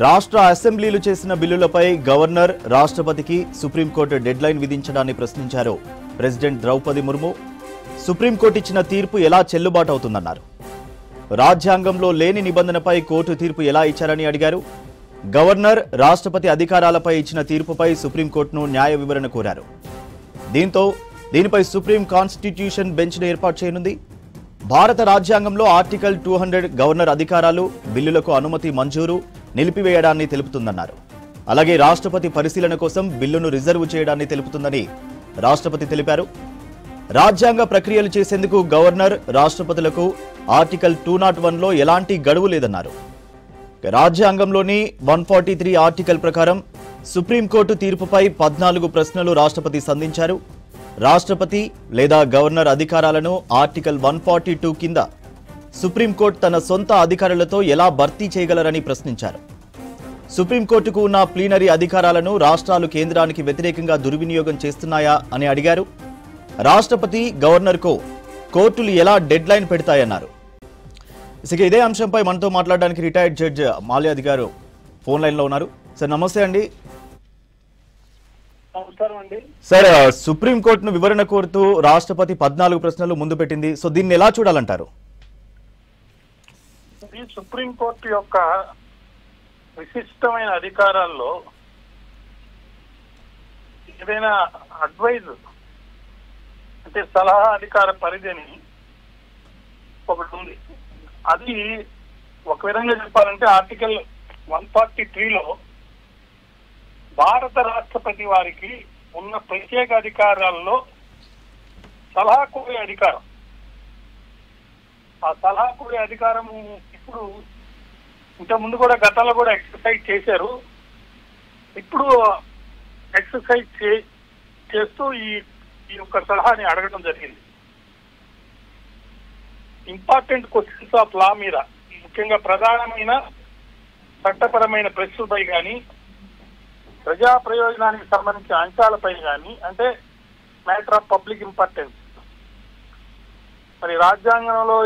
రాష్ట్ర అసెంబ్లీలు చేసిన బిల్లులపై గవర్నర్ రాష్ట్రపతికి సుప్రీంకోర్టు డెడ్లైన్ విధించడాన్ని ప్రశ్నించారు ప్రెసిడెంట్ ద్రౌపది ముర్ము. సుప్రీంకోర్టు ఇచ్చిన తీర్పు ఎలా చెల్లుబాటు అవుతుందన్నారు. రాజ్యాంగంలో లేని నిబంధనపై కోర్టు తీర్పు ఎలా ఇచ్చారని అడిగారు. గవర్నర్ రాష్ట్రపతి అధికారాలపై ఇచ్చిన తీర్పుపై సుప్రీంకోర్టును న్యాయ వివరణ కోరారు. దీనిపై సుప్రీం కాన్స్టిట్యూషన్ బెంచ్ను ఏర్పాటు చేయనుంది. భారత రాజ్యాంగంలో ఆర్టికల్ 200 గవర్నర్ అధికారాలు, బిల్లులకు అనుమతి మంజూరు, నిలిపివేయడాన్ని తెలుపుతుందన్నారు. అలాగే రాష్ట్రపతి పరిశీలన కోసం బిల్లును రిజర్వ్ చేయడాన్ని తెలుపుతుందని రాష్ట్రపతి తెలిపారు. రాజ్యాంగ ప్రక్రియలు చేసేందుకు గవర్నర్, రాష్ట్రపతులకు ఆర్టికల్ 201లో ఎలాంటి గడువు లేదన్నారు. రాజ్యాంగంలోని 143 ఆర్టికల్ ప్రకారం సుప్రీంకోర్టు తీర్పుపై 14 ప్రశ్నలు రాష్ట్రపతి సంధించారు. రాష్ట్రపతి లేదా గవర్నర్ అధికారాలను ఆర్టికల్ 142 కింద సుప్రీంకోర్టు తన సొంత అధికారులతో ఎలా భర్తీ చేయగలరని ప్రశ్నించారు. సుప్రీంకోర్టుకు ఉన్న ప్లీనరీ అధికారాలను రాష్ట్రాలు కేంద్రానికి వ్యతిరేకంగా దుర్వినియోగం చేస్తున్నాయా అని అడిగారు. రాష్ట్రపతి, గవర్నర్కు కోర్టులు ఎలా డెడ్ లైన్ పెడతాయన్నారు. ఇదే అంశంపై మనతో మాట్లాడడానికి రిటైర్డ్ జడ్జ్ మాల్యాది గారు ఫోన్ లైన్లో ఉన్నారు. సార్ నమస్తే అండి. సార్, సుప్రీంకోర్టును వివరణ కోరుతూ రాష్ట్రపతి 14 ప్రశ్నలు ముందు పెట్టింది. సో దీన్ని ఎలా చూడాలంటారు? ఈ సుప్రీంకోర్టు యొక్క విశిష్టమైన అధికారాల్లో ఏదైనా అడ్వైజ్ అంటే సలహా అధికార పరిధిని ఒకటి ఉంది. అది ఒక విధంగా చెప్పాలంటే ఆర్టికల్ 143లో భారత రాష్ట్రపతి వారికి ఉన్న ప్రత్యేక అధికారాల్లో సలహా కోరే అధికారం. ఆ సలహా కోరే అధికారము ఇప్పుడు ఇంతకుముందు కూడా గతంలో కూడా ఎక్సర్సైజ్ చేశారు. ఇప్పుడు ఎక్సర్సైజ్ చేస్తూ ఈ యొక్క సలహాని అడగడం జరిగింది. ఇంపార్టెంట్ క్వశ్చన్స్ ఆఫ్ లా మీద, ముఖ్యంగా ప్రధానమైన చట్టపరమైన ప్రశ్నలపై కానీ, ప్రజా ప్రయోజనానికి సంబంధించిన అంశాలపై కానీ, అంటే మ్యాటర్ ఆఫ్ పబ్లిక్ ఇంపార్టెన్స్, మరి రాజ్యాంగంలో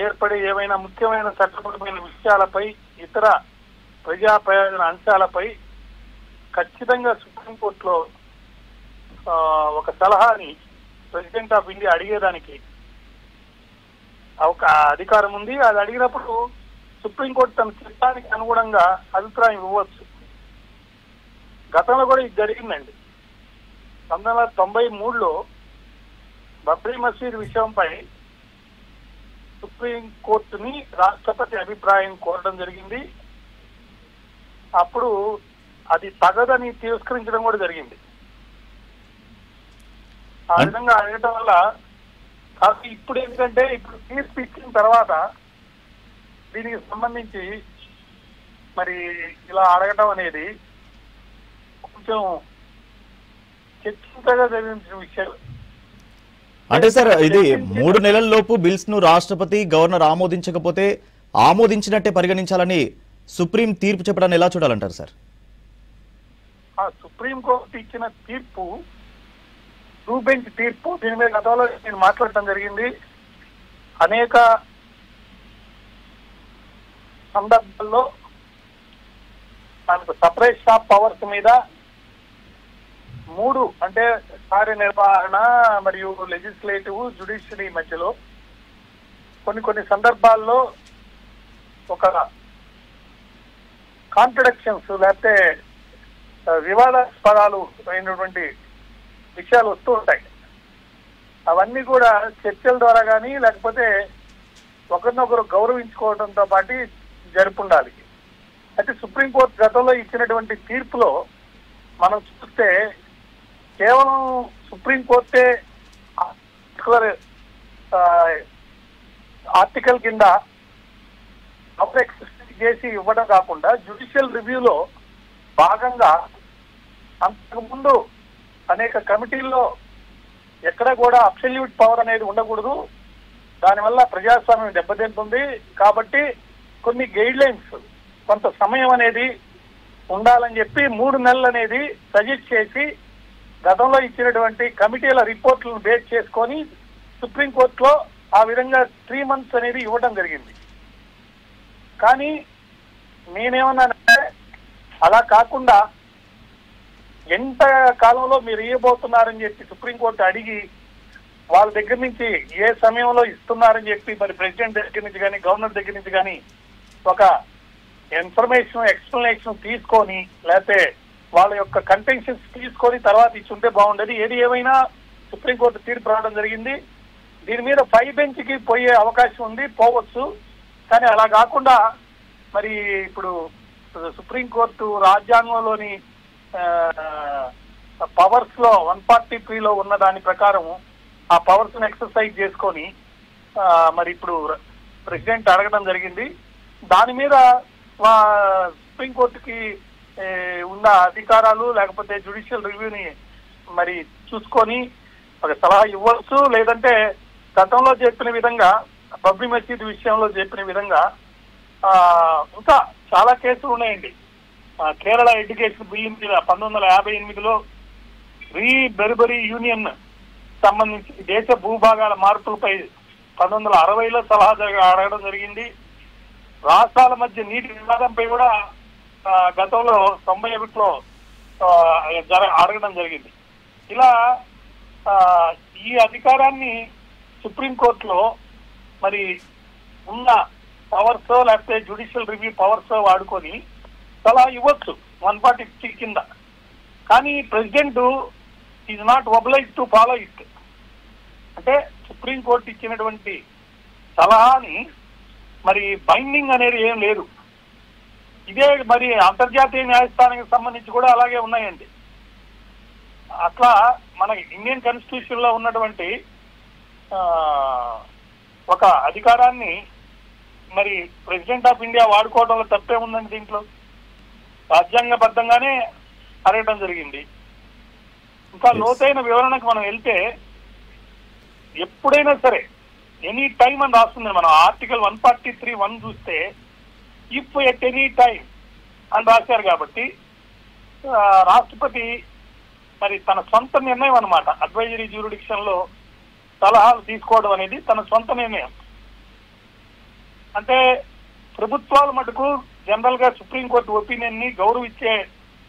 ఏర్పడే ఏవైనా ముఖ్యమైన చట్టపరమైన విషయాలపై, ఇతర ప్రజా ప్రయోజన అంశాలపై ఖచ్చితంగా సుప్రీంకోర్టులో ఒక సలహాని ప్రెసిడెంట్ ఆఫ్ ఇండియా అడిగేదానికి ఒక అధికారం ఉంది. అది అడిగినప్పుడు సుప్రీంకోర్టు తన చట్టానికి అనుగుణంగా అభిప్రాయం ఇవ్వచ్చు. గతంలో కూడా ఇది జరిగిందండి. 1993లో బాబ్రీ మసీద్ విషయంపై సుప్రీంకోర్టుని రాష్ట్రపతి అభిప్రాయం కోరడం జరిగింది. అప్పుడు అది తగదని తిరస్కరించడం కూడా జరిగింది. ఆ విధంగా అడగటం వల్ల ఇప్పుడు ఏంటంటే ఇప్పుడు తీర్పు ఇచ్చిన తర్వాత దీనికి సంబంధించి మరి ఇలా అడగటం అనేది కొంచెం చర్చించగా జరిగిన విషయం. అంటే సార్, ఇది 3 నెలల లోపు బిల్స్ ను రాష్ట్రపతి, గవర్నర్ ఆమోదించకపోతే ఆమోదించినట్టే పరిగణించాలని సుప్రీం తీర్పు చెప్పడాన్ని ఎలా చూడాలంటారు సార్? సుప్రీంకోర్టు ఇచ్చిన తీర్పు టూ బెంచ్ తీర్పు. దీని మీద గతంలో నేను మాట్లాడటం జరిగింది. అనేక సందర్భాల్లో మనకు సపరేషన్ ఆఫ్ పవర్స్ మీద 3 అంటే కార్యనిర్వహణ మరియు లెజిస్లేటివ్, జ్యుడిషియరీ మధ్యలో కొన్ని సందర్భాల్లో ఒక కాంట్రడిక్షన్స్ లేకపోతే వివాదాస్పదాలు అయినటువంటి విషయాలు వస్తూ ఉంటాయి. అవన్నీ కూడా చర్చల ద్వారా కానీ లేకపోతే ఒకరినొకరు గౌరవించుకోవడంతో పాటు జరుపుండాలి. అయితే సుప్రీంకోర్టు గతంలో ఇచ్చినటువంటి తీర్పులో మనం చూస్తే కేవలం సుప్రీంకోర్టే ఆర్టికల్ కింద చేసి ఇవ్వడం కాకుండా జ్యుడిషియల్ రివ్యూలో భాగంగా అంతకుముందు అనేక కమిటీల్లో ఎక్కడ కూడా అబ్సల్యూట్ పవర్ అనేది ఉండకూడదు, దానివల్ల ప్రజాస్వామ్యం దెబ్బతింటుంది కాబట్టి కొన్ని గైడ్ లైన్స్, కొంత సమయం అనేది ఉండాలని చెప్పి 3 నెలలు అనేది సజెస్ట్ చేసి గతంలో ఇచ్చినటువంటి కమిటీల రిపోర్ట్లను బేస్ చేసుకొని నేనేమన్నానంటే అలా కాకుండా ఎంత కాలంలో మీరు ఇవ్వబోతున్నారని చెప్పి సుప్రీంకోర్టు అడిగి వాళ్ళ దగ్గర నుంచి ఏ సమయంలో ఇస్తున్నారని చెప్పి మరి ప్రెసిడెంట్ దగ్గర నుంచి కానీ గవర్నర్ దగ్గర నుంచి కానీ ఒక ఇన్ఫర్మేషన్ ఎక్స్ప్లెనేషన్ తీసుకొని లేకపోతే వాళ్ళ యొక్క కంటెన్షన్స్ తీసుకొని తర్వాత ఇచ్చుంటే బాగుండేది. ఏది ఏమైనా సుప్రీంకోర్టు తీర్పు రావడం జరిగింది. దీని మీద 5 బెంచ్కి పోయే అవకాశం ఉంది, పోవచ్చు. కానీ అలా కాకుండా మరి ఇప్పుడు సుప్రీంకోర్టు రాజ్యాంగంలోని పవర్స్ లో 143లో ఉన్న దాని ప్రకారం ఆ పవర్స్ ను ఎక్సర్సైజ్ చేసుకొని మరి ఇప్పుడు ప్రెసిడెంట్ అడగడం జరిగింది. దాని మీద సుప్రీంకోర్టుకి ఉన్న అధికారాలు లేకపోతే జ్యుడిషియల్ రివ్యూని మరి చూసుకొని ఒక సలహా ఇవ్వచ్చు. లేదంటే గతంలో చెప్పిన విధంగా బబ్రీ మసీద్ విషయంలో చెప్పిన విధంగా ఇంకా చాలా కేసులు ఉన్నాయండి. కేరళ ఎడ్యుకేషన్ బిల్లు మీద 1958లో బెర్బరీ యూనియన్ సంబంధించి దేశ భూభాగాల మార్పులపై 1960లో సలహా అడగడం జరిగింది. రాష్ట్రాల మధ్య నీటి వివాదంపై కూడా గతంలో 91లో అడగడం జరిగింది. ఇలా ఈ అధికారాన్ని సుప్రీంకోర్టులో మరి ఉన్న పవర్స్ లేకపోతే జ్యుడిషియల్ రివ్యూ పవర్స్ వాడుకొని సలహా ఇవ్వచ్చు 143 కింద. కానీ president is not oblige to follow it. అంటే సుప్రీంకోర్టు ఇచ్చినటువంటి సలహాని మరి బైండింగ్ అనేది ఏం లేదు. ఇదే మరి అంతర్జాతీయ న్యాయస్థానానికి సంబంధించి కూడా అలాగే ఉన్నాయండి. అట్లా మన ఇండియన్ కాన్స్టిట్యూషన్ లో ఉన్నటువంటి ఒక అధికారాన్ని మరి ప్రెసిడెంట్ ఆఫ్ ఇండియా వాడుకోవడంలో తప్పే ఉందండి. దీంట్లో రాజ్యాంగబద్ధంగానే అడగడం జరిగింది. ఇంకా లోతైన వివరణకు మనం వెళ్తే ఎప్పుడైనా సరే ఎనీ టైం అని రాస్తుంది. మనం ఆర్టికల్ 143(1) చూస్తే ఇఫ్ ఎట్ ఎనీ టైం అని రాశారు. కాబట్టి రాష్ట్రపతి మరి తన సొంత నిర్ణయం అన్నమాట. అడ్వైజరీ జ్యూరిడిక్షన్ లో సలహాలు తీసుకోవడం అనేది తన సొంత నిర్ణయం. అంటే ప్రభుత్వాలు మటుకు జనరల్ గా సుప్రీంకోర్టు ఒపీనియన్ ని గౌరవించే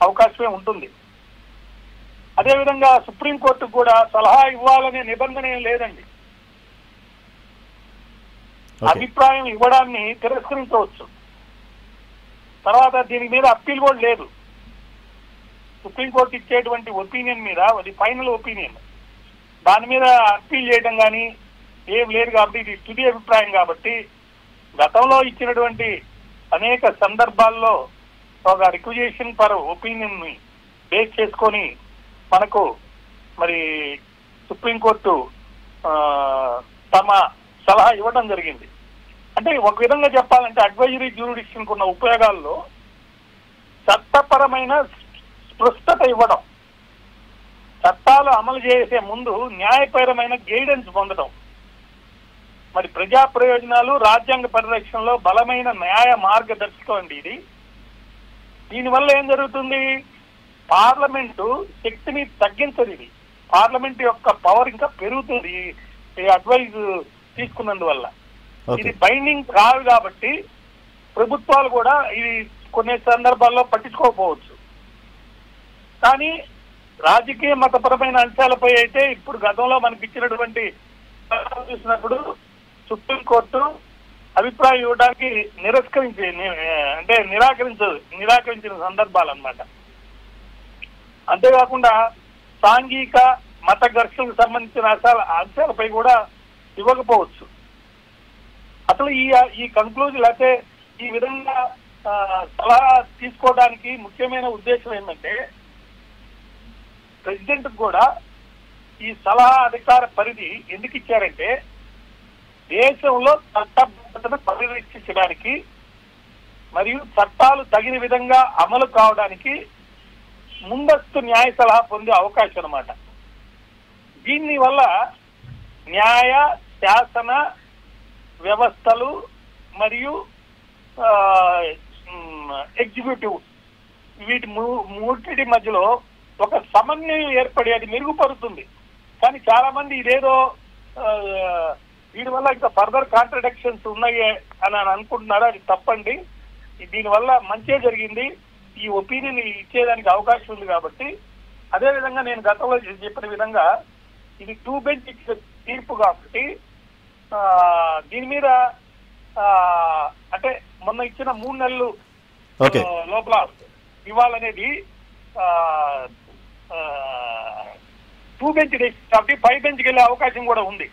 అవకాశమే ఉంటుంది. అదేవిధంగా సుప్రీంకోర్టు కూడా సలహా ఇవ్వాలనే నిబంధన ఏం లేదండి. అభిప్రాయం ఇవ్వడాన్ని తిరస్కరించవచ్చు. తర్వాత దీని మీద అప్పీల్ కూడా లేదు. సుప్రీంకోర్టు ఇచ్చేటువంటి ఒపీనియన్ మీద అది ఫైనల్ ఒపీనియన్, దాని మీద అప్పీల్ చేయడం కానీ ఏం లేదు. కాబట్టి ఇది తుది అభిప్రాయం. కాబట్టి గతంలో ఇచ్చినటువంటి అనేక సందర్భాల్లో ఒక రిక్వజిషన్ ఫర్ ఒపీనియన్ ని బేస్ చేసుకొని మనకు మరి సుప్రీంకోర్టు తమ సలహా ఇవ్వడం జరిగింది. అంటే ఒక విధంగా చెప్పాలంటే అడ్వైజరీ జ్యూరిడిక్షన్ ఉన్న ఉపయోగాల్లో చట్టపరమైన స్పష్టత ఇవ్వడం, చట్టాలు అమలు చేసే ముందు న్యాయపరమైన గైడెన్స్ పొందడం, మరి ప్రజా ప్రయోజనాలు రాజ్యాంగ పరిరక్షణలో బలమైన న్యాయ మార్గదర్శకం అండి ఇది. దీనివల్ల ఏం జరుగుతుంది? పార్లమెంటు శక్తిని తగ్గించదు. ఇది పార్లమెంట్ యొక్క పవర్ ఇంకా పెరుగుతుంది ఈ అడ్వైజ్ తీసుకున్నందువల్ల. ఇది బైండింగ్ కాదు కాబట్టి ప్రభుత్వాలు కూడా ఇది కొన్ని సందర్భాల్లో పట్టించుకోకపోవచ్చు. కానీ రాజకీయ మతపరమైన అంశాలపై అయితే ఇప్పుడు గతంలో మనకి ఇచ్చినటువంటి చూసినప్పుడు సుప్రీంకోర్టు అభిప్రాయం ఇవ్వడానికి నిరాకరించిన సందర్భాలు అన్నమాట. అంతేకాకుండా సాంఘిక మత ఘర్షణకు సంబంధించిన అంశాలపై కూడా ఇవ్వకపోవచ్చు. అసలు ఈ కంక్లూజన్ లేకపోతే ఈ విధంగా సలహా తీసుకోవడానికి ముఖ్యమైన ఉద్దేశం ఏంటంటే ప్రెసిడెంట్ కూడా ఈ సలహా అధికార పరిధి ఎందుకు ఇచ్చారంటే దేశంలో చట్టబద్ధతను పరిరక్షించడానికి మరియు చట్టాలు తగిన విధంగా అమలు కావడానికి ముందస్తు న్యాయ సలహా పొందే అవకాశం అన్నమాట. దీని వల్ల న్యాయ శాసన వ్యవస్థలు మరియు ఎగ్జిక్యూటివ్ వీటి మూటిటి మధ్యలో ఒక సమన్వయం ఏర్పడి అది మెరుగుపడుతుంది. కానీ చాలా మంది ఇదేదో వీడి వల్ల ఇంకా ఫర్దర్ కాంట్రడిక్షన్స్ ఉన్నాయి అని అనుకుంటున్నారు. అది తప్పండి. దీనివల్ల మంచే జరిగింది, ఈ ఒపీనియన్ ఇచ్చేదానికి అవకాశం ఉంది. కాబట్టి అదేవిధంగా నేను గతంలో చెప్పిన విధంగా ఇది 2 బెంచ్ తీర్పు కాబట్టి దీని మీద అంటే మొన్న ఇచ్చిన 3 నెలలు లోపల ఇవ్వాలనేది 2 బెంచ్ కాబట్టి 5 బెంచ్కి వెళ్ళే అవకాశం కూడా ఉంది.